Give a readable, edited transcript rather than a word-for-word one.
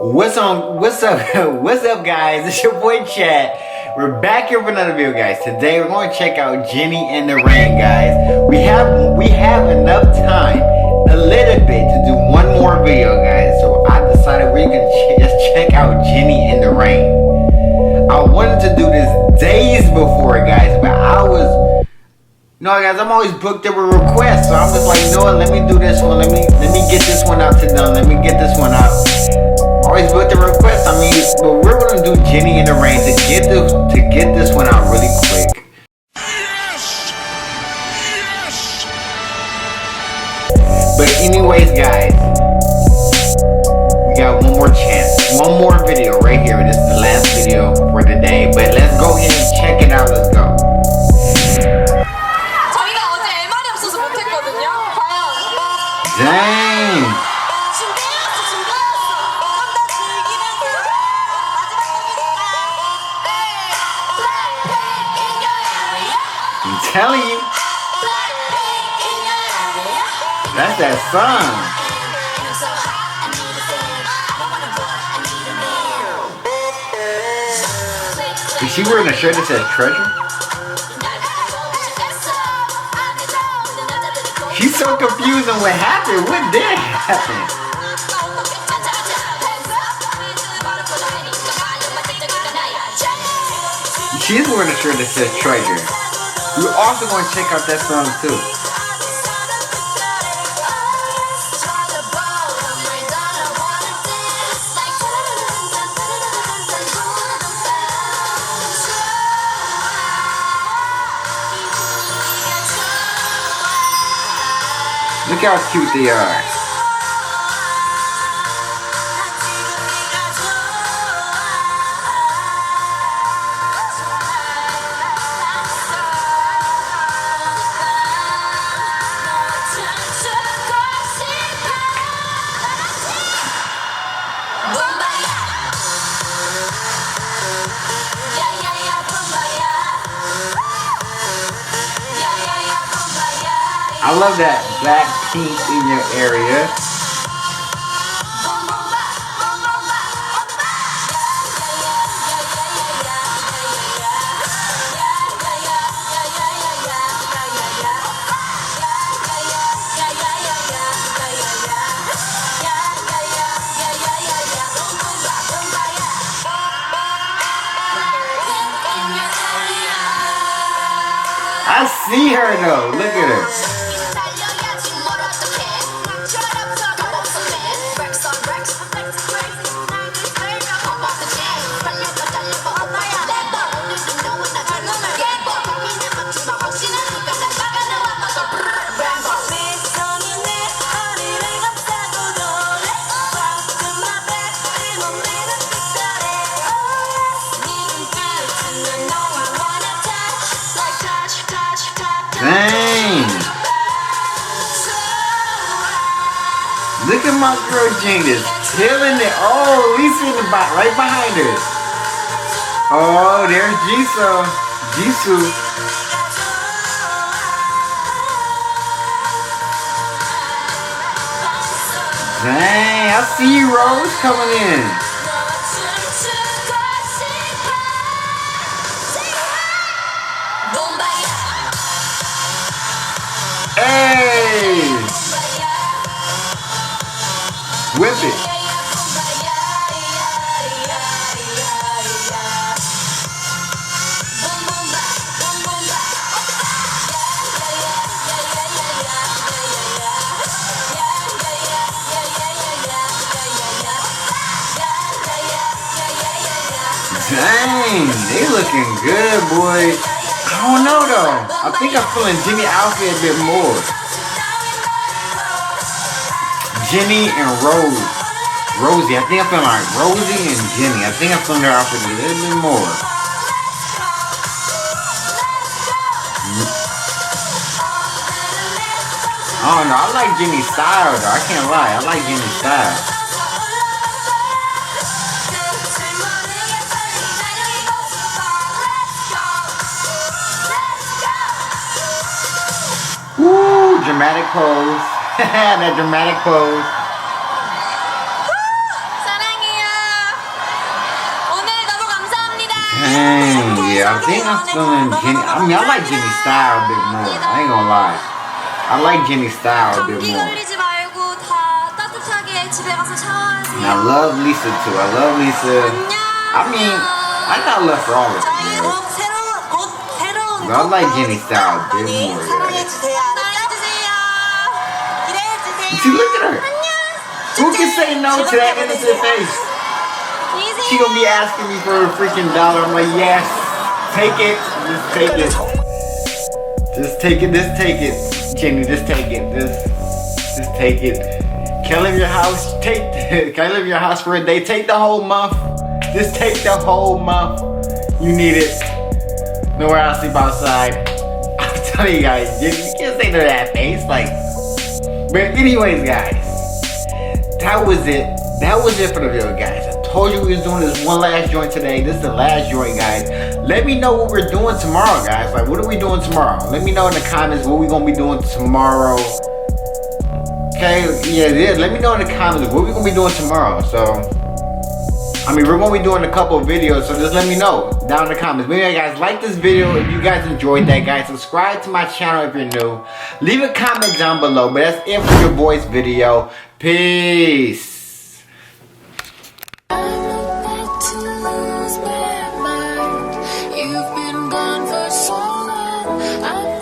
What's up? What's up, guys? It's your boy Chad. We're back here for another video, guys. Today we're going to check out Jennie in the Rain, guys. We have enough time, a little bit, to do one more video, guys. So I decided we're gonna just check out Jennie in the Rain. I wanted to do this days before, guys, but guys, I'm always booked up with requests, so I'm just like, you know what? Let me do this one. Let me get this one out today. Let me get this one out. Always booked the request. But we're gonna do Jennie in the Rain to get this one out really quick. Yes! Yes! But anyways, guys, we got one more chance, one more video right here. This is the last video for the day. But let's go ahead and check it out. Let's go. Dang! I'm telling you, that's that song. Is she wearing a shirt that says treasure? She's so confused on what happened. What did happen? She is wearing a shirt that says treasure. We're also going to check out that song too. Look how cute they are. I love that Blackpink in your area. I see her though. Look at her. Dang! Look at my girl Jennie just killing it. Oh, Lisa in the back, right behind her. Oh, there's Jisoo. Dang, I see you, Rose, coming in. Hey! Whip it. Dang, they looking good, boy. I don't know though. I think I'm feeling Jennie outfit a bit more. Jennie and Rosie. I think I'm feeling like Rosie and Jennie. I think I'm feeling their outfit a little bit more. I don't know. I like Jennie's style though. I can't lie. I like Jennie's style. Woo! Dramatic pose. That dramatic pose. think I'm feeling Jennie. I mean, I like Jennie's style a bit more. I ain't gonna lie. I like Jennie's style a bit 감기 more. 걸리지 말고 다 따뜻하게 집에 가서 샤워하세요. And I love Lisa too. I love Lisa. I mean, I got love for all of them. 저희 Man. 곧 새로운 But I like Jennie's style a bit 많이 more. 사랑해주세요. 사랑해주세요. 기대해주세요. See, look at her. Who can say no to that innocent face? She gonna be asking me for a freaking dollar. I'm like, yes, take it. Just take it. Just take it. Just take it. Jennie, just take it. Just take it. Can I live in your house? Can I live in your house for a day? Take the whole month. Just take the whole month. You need it. Nowhere else sleep outside. I'm telling you guys, you can't say no to that face. Like, but anyways, guys. That was it. That was it for the video, guys. I told you we was doing this one last joint today. This is the last joint, guys. Let me know what we're doing tomorrow, guys. Like, what are we doing tomorrow? Let me know in the comments what we're gonna be doing tomorrow. Okay, yeah. Let me know in the comments what we're gonna be doing tomorrow. So, I mean, we're gonna be doing a couple of videos, so just let me know down in the comments. But anyway, guys, like this video if you guys enjoyed that, guys. Subscribe to my channel if you're new. Leave a comment down below. But that's it for your boy's video. Peace. I'm about to lose my mind. You've been gone for so long. I'm